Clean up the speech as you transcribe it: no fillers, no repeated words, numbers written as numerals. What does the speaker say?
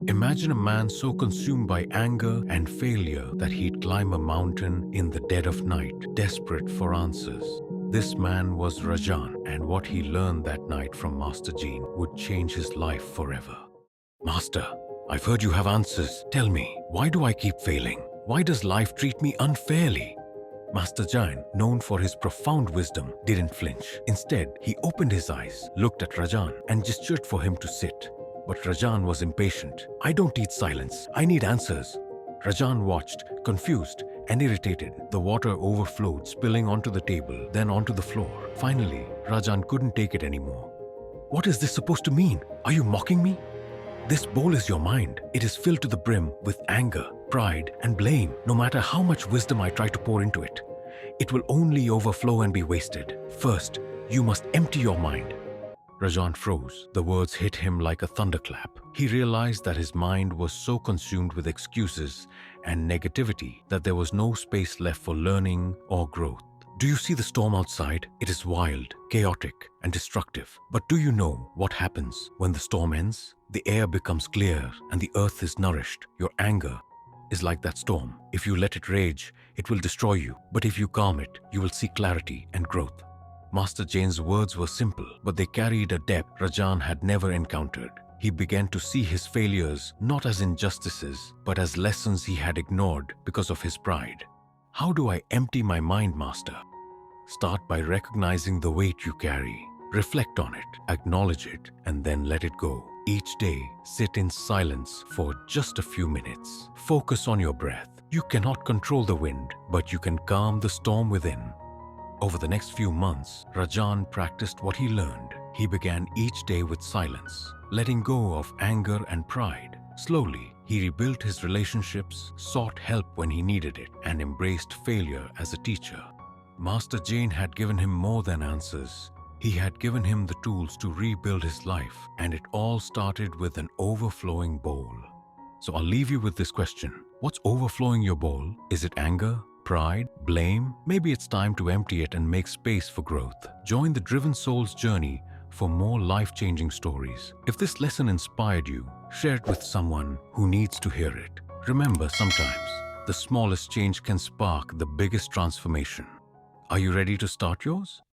Imagine a man so consumed by anger and failure that he'd climb a mountain in the dead of night, desperate for answers. This man was Rajan, and what he learned that night from Master Jain would change his life forever. Master, I've heard you have answers. Tell me, why do I keep failing? Why does life treat me unfairly? Master Jain, known for his profound wisdom, didn't flinch. Instead, he opened his eyes, looked at Rajan, and gestured for him to sit. But Rajan was impatient. I don't need silence. I need answers. Rajan watched, confused and irritated. The water overflowed, spilling onto the table, then onto the floor. Finally, Rajan couldn't take it anymore. What is this supposed to mean? Are you mocking me? This bowl is your mind. It is filled to the brim with anger, pride, and blame. No matter how much wisdom I try to pour into it, it will only overflow and be wasted. First, you must empty your mind. Rajan froze. The words hit him like a thunderclap. He realized that his mind was so consumed with excuses and negativity that there was no space left for learning or growth. Do you see the storm outside? It is wild, chaotic, and destructive. But do you know what happens when the storm ends? The air becomes clear and the earth is nourished. Your anger is like that storm. If you let it rage, it will destroy you. But if you calm it, you will see clarity and growth. Master Jain's words were simple, but they carried a depth Rajan had never encountered. He began to see his failures not as injustices, but as lessons he had ignored because of his pride. How do I empty my mind, Master? Start by recognizing the weight you carry. Reflect on it, acknowledge it, and then let it go. Each day, sit in silence for just a few minutes. Focus on your breath. You cannot control the wind, but you can calm the storm within. Over the next few months, Rajan practiced what he learned. He began each day with silence, letting go of anger and pride. Slowly, he rebuilt his relationships, sought help when he needed it, and embraced failure as a teacher. Master Jain had given him more than answers. He had given him the tools to rebuild his life, and it all started with an overflowing bowl. So I'll leave you with this question. What's overflowing your bowl? Is it anger? Pride? Blame? Maybe it's time to empty it and make space for growth. Join the Driven Soul's journey for more life-changing stories. If this lesson inspired you, share it with someone who needs to hear it. Remember, sometimes the smallest change can spark the biggest transformation. Are you ready to start yours?